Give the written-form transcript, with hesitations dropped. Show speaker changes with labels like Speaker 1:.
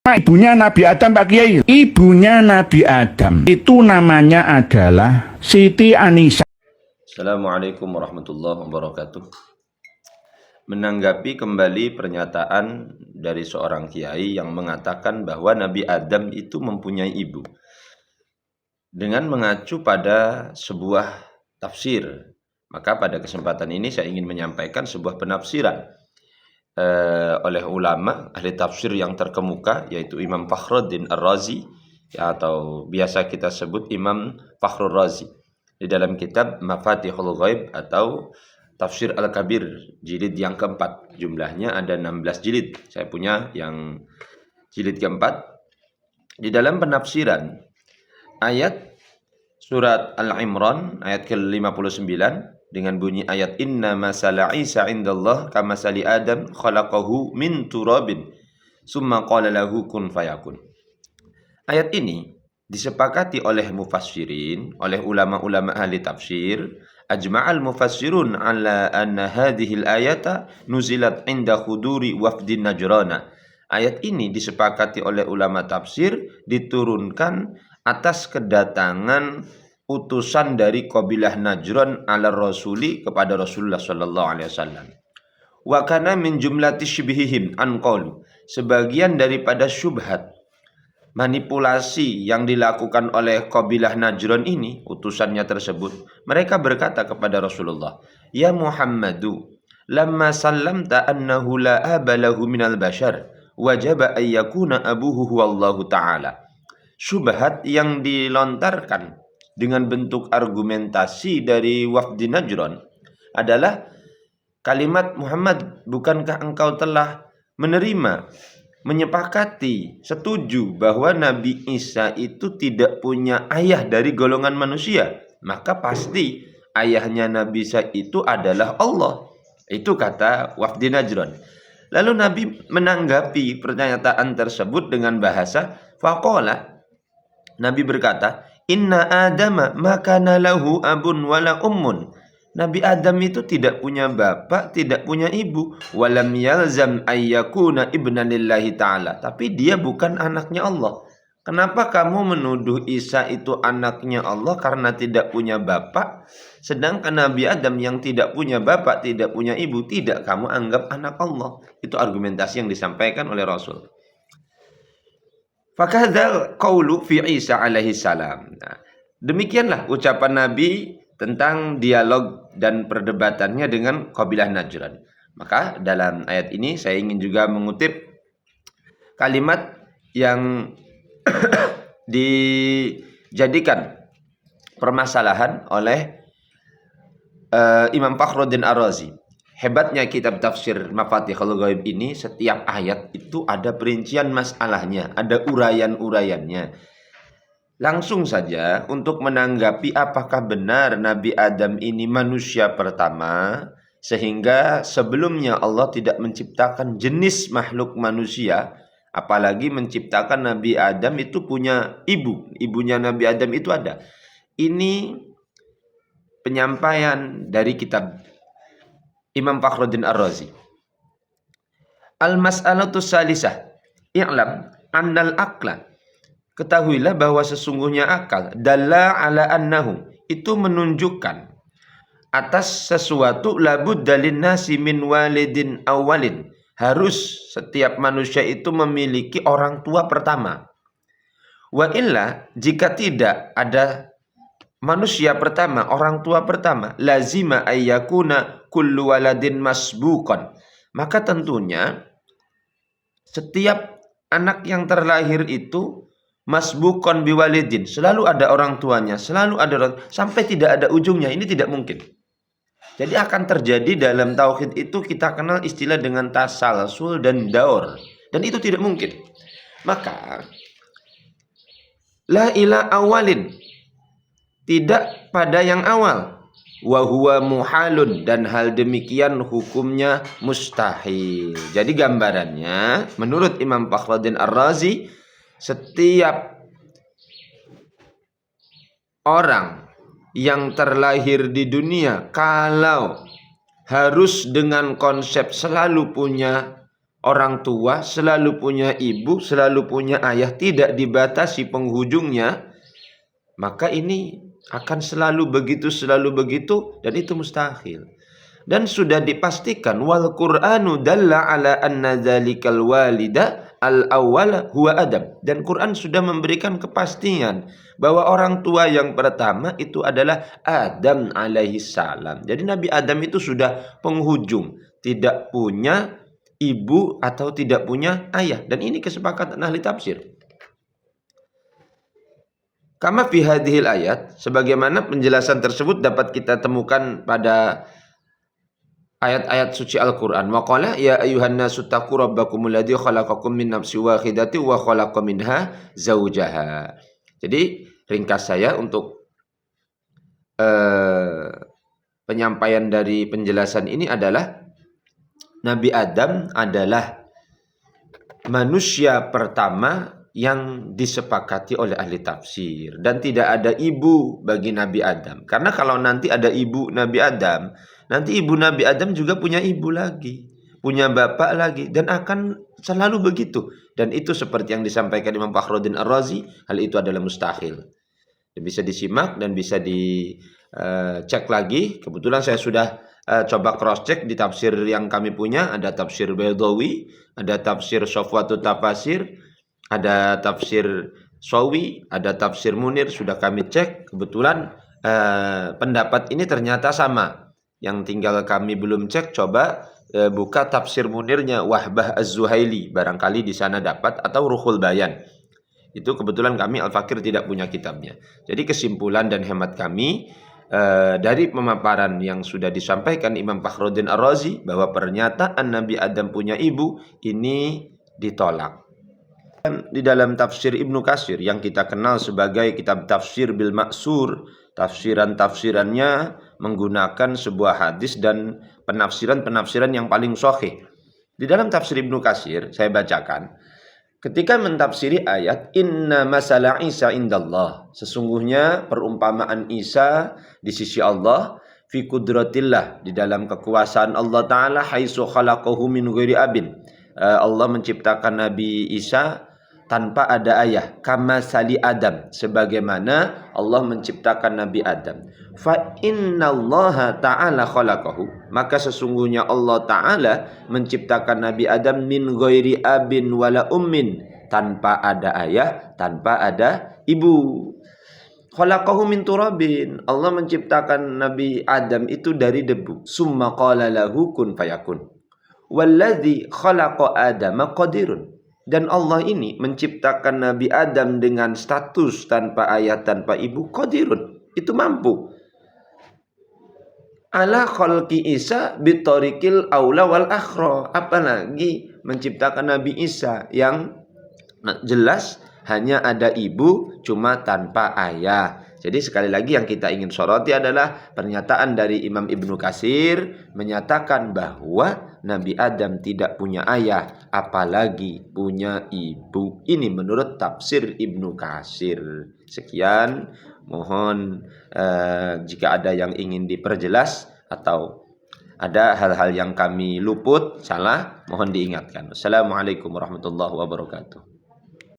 Speaker 1: Ibunya Nabi Adam, Pak Kiai. Ibunya Nabi Adam itu namanya adalah Siti Anisa.
Speaker 2: Assalamualaikum warahmatullahi wabarakatuh. Menanggapi kembali pernyataan dari seorang kiai yang mengatakan bahwa Nabi Adam itu mempunyai ibu, dengan mengacu pada sebuah tafsir, maka pada kesempatan ini saya ingin menyampaikan sebuah penafsiran oleh ulama ahli tafsir yang terkemuka, yaitu Imam Fakhruddin Ar-Razi, atau biasa kita sebut Imam Fakhrur Razi, di dalam kitab Mafatihul Ghaib atau Tafsir Al-Kabir jilid yang keempat. Jumlahnya ada 16 jilid. Saya punya yang jilid keempat. Di dalam penafsiran ayat surat Al-Imran ayat ke-59 dengan bunyi ayat inna masala Isa indallah kamasali Adam khalaqahu min turabin summa qala lahu kun fayakun. Ayat ini disepakati oleh mufassirin, oleh ulama-ulama ahli tafsir. Ajma'al mufassirun ala anna hadhil ayata nuzilat inda khuduri wafdin Najrana. Ayat ini disepakati oleh ulama tafsir diturunkan atas kedatangan utusan dari kabilah Najran ala Rasuli kepada Rasulullah sallallahu alaihi wasallam. Wa kana min jumlati syibhihim an qalu, sebagian daripada syubhat manipulasi yang dilakukan oleh kabilah Najran ini, utusannya tersebut, mereka berkata kepada Rasulullah, "Ya Muhammadu, lamma sallamta annahu la abalahu minal bashar, wajaba ayyakuna abuhu huwallahu ta'ala." Syubhat yang dilontarkan dengan bentuk argumentasi dari wafdi Najran adalah kalimat, Muhammad, bukankah engkau telah menerima, menyepakati, setuju bahwa Nabi Isa itu tidak punya ayah dari golongan manusia, maka pasti ayahnya Nabi Isa itu adalah Allah. Itu kata wafdi Najran. Lalu Nabi menanggapi pernyataan tersebut dengan bahasa faqala. Nabi berkata, inna Adama makana lahu abun wala ummun. Nabi Adam itu tidak punya bapak, tidak punya ibu. Walam yalzam ayyakuna ibnan lillahi ta'ala. Tapi dia bukan anaknya Allah. Kenapa kamu menuduh Isa itu anaknya Allah karena tidak punya bapak? Sedangkan Nabi Adam yang tidak punya bapak, tidak punya ibu, tidak kamu anggap anak Allah. Itu argumentasi yang disampaikan oleh Rasul. Fakadzal qaulu fi Isa alaihi salam. Nah, demikianlah ucapan Nabi tentang dialog dan perdebatannya dengan kabilah Najran. Maka dalam ayat ini saya ingin juga mengutip kalimat yang dijadikan permasalahan oleh Imam Fakhruddin Ar-Razi. Hebatnya kitab tafsir Mafatihul Ghaib ini, setiap ayat itu ada perincian masalahnya, ada uraian-uraiannya. Langsung saja untuk menanggapi apakah benar Nabi Adam ini manusia pertama, sehingga sebelumnya Allah tidak menciptakan jenis makhluk manusia, apalagi menciptakan Nabi Adam itu punya ibu, ibunya Nabi Adam itu ada. Ini penyampaian dari kitab Imam Fakhruddin Ar-Razi. Al-mas'alatu salisah. I'lam annal aqla. Ketahuilah bahwa sesungguhnya akal dalla ala annahu, itu menunjukkan atas sesuatu labud dalin nasi min walidin awalin. Harus setiap manusia itu memiliki orang tua pertama. Wa illa, jika tidak ada manusia pertama, orang tua pertama, lazima ayyakuna kullu waladin masbuqan. Maka tentunya setiap anak yang terlahir itu masbuqan biwalidin, selalu ada orang tuanya, selalu ada orang, sampai tidak ada ujungnya. Ini tidak mungkin. Jadi akan terjadi dalam tauhid itu kita kenal istilah dengan tasalsul dan daur, dan itu tidak mungkin. Maka la ila awalin, tidak pada yang awal, wa huwa muhalun, dan hal demikian hukumnya mustahil. Jadi gambarannya menurut Imam Fakhruddin Ar-Razi, setiap orang yang terlahir di dunia kalau harus dengan konsep selalu punya orang tua, selalu punya ibu, selalu punya ayah, tidak dibatasi penghujungnya, maka ini akan selalu begitu, dan itu mustahil. Dan sudah dipastikan wal Qur'anu dalla ala anna dzalikal walida al awwala huwa Adam. Dan Quran sudah memberikan kepastian bahwa orang tua yang pertama itu adalah Adam alaihi salam. Jadi Nabi Adam itu sudah penghujung, tidak punya ibu atau tidak punya ayah. Dan ini kesepakatan ahli tafsir. Kama fi hadhil ayat, sebagaimana penjelasan tersebut dapat kita temukan pada ayat-ayat suci Al-Quran. Wa qala ya ayuhan nasu taqu rabbakumul ladzi khalaqakum min nafsin wahidatin wa khalaqa minha zaujaha. Jadi ringkas saya untuk penyampaian dari penjelasan ini adalah Nabi Adam adalah manusia pertama yang disepakati oleh ahli tafsir, dan tidak ada ibu bagi Nabi Adam. Karena kalau nanti ada ibu Nabi Adam, nanti ibu Nabi Adam juga punya ibu lagi, punya bapak lagi, dan akan selalu begitu. Dan itu seperti yang disampaikan Imam Fakhruddin Ar-Razi, hal itu adalah mustahil. Bisa disimak dan bisa dicek lagi. Kebetulan saya sudah coba cross check di tafsir yang kami punya. Ada tafsir Baydawi, ada tafsir Safwatut Tafasir, ada tafsir Sawi, ada tafsir Munir, sudah kami cek. Kebetulan pendapat ini ternyata sama. Yang tinggal kami belum cek, coba buka tafsir Munirnya Wahbah Az-Zuhaili, barangkali di sana dapat, atau Ruhul Bayan. Itu kebetulan kami Al-Fakir tidak punya kitabnya. Jadi kesimpulan dan hemat kami dari pemaparan yang sudah disampaikan Imam Fakhruddin Ar-Razi bahwa pernyataan Nabi Adam punya ibu ini ditolak. Di dalam tafsir Ibnu Katsir yang kita kenal sebagai kitab tafsir bil maksur, tafsiran-tafsirannya menggunakan sebuah hadis dan penafsiran-penafsiran yang paling sahih. Di dalam tafsir Ibnu Katsir, saya bacakan, ketika mentafsiri ayat inna masala Isa indallah, sesungguhnya perumpamaan Isa di sisi Allah, fi kudratillah, di dalam kekuasaan Allah Ta'ala, haitsu khalaqahu min ghairi abin, Allah menciptakan Nabi Isa tanpa ada ayah, kama sali Adam, sebagaimana Allah menciptakan Nabi Adam. Fa innallaha ta'ala khalaqahu, maka sesungguhnya Allah Ta'ala menciptakan Nabi Adam min ghairi abin wala ummin, tanpa ada ayah, tanpa ada ibu. Khalaqahu min turabin, Allah menciptakan Nabi Adam itu dari debu. Summa qala lahu kun fayakun. Walladzi khalaqa Adama qadirun, dan Allah ini menciptakan Nabi Adam dengan status tanpa ayah, tanpa ibu, qadirun, itu mampu. Ala khalqi Isa bitorikil aula wal akhra, apalagi menciptakan Nabi Isa yang jelas hanya ada ibu, cuma tanpa ayah. Jadi sekali lagi yang kita ingin soroti adalah pernyataan dari Imam Ibnu Katsir menyatakan bahwa Nabi Adam tidak punya ayah, apalagi punya ibu. Ini menurut tafsir Ibnu Katsir. Sekian, mohon jika ada yang ingin diperjelas atau ada hal-hal yang kami luput, salah, mohon diingatkan. Assalamualaikum warahmatullahi wabarakatuh.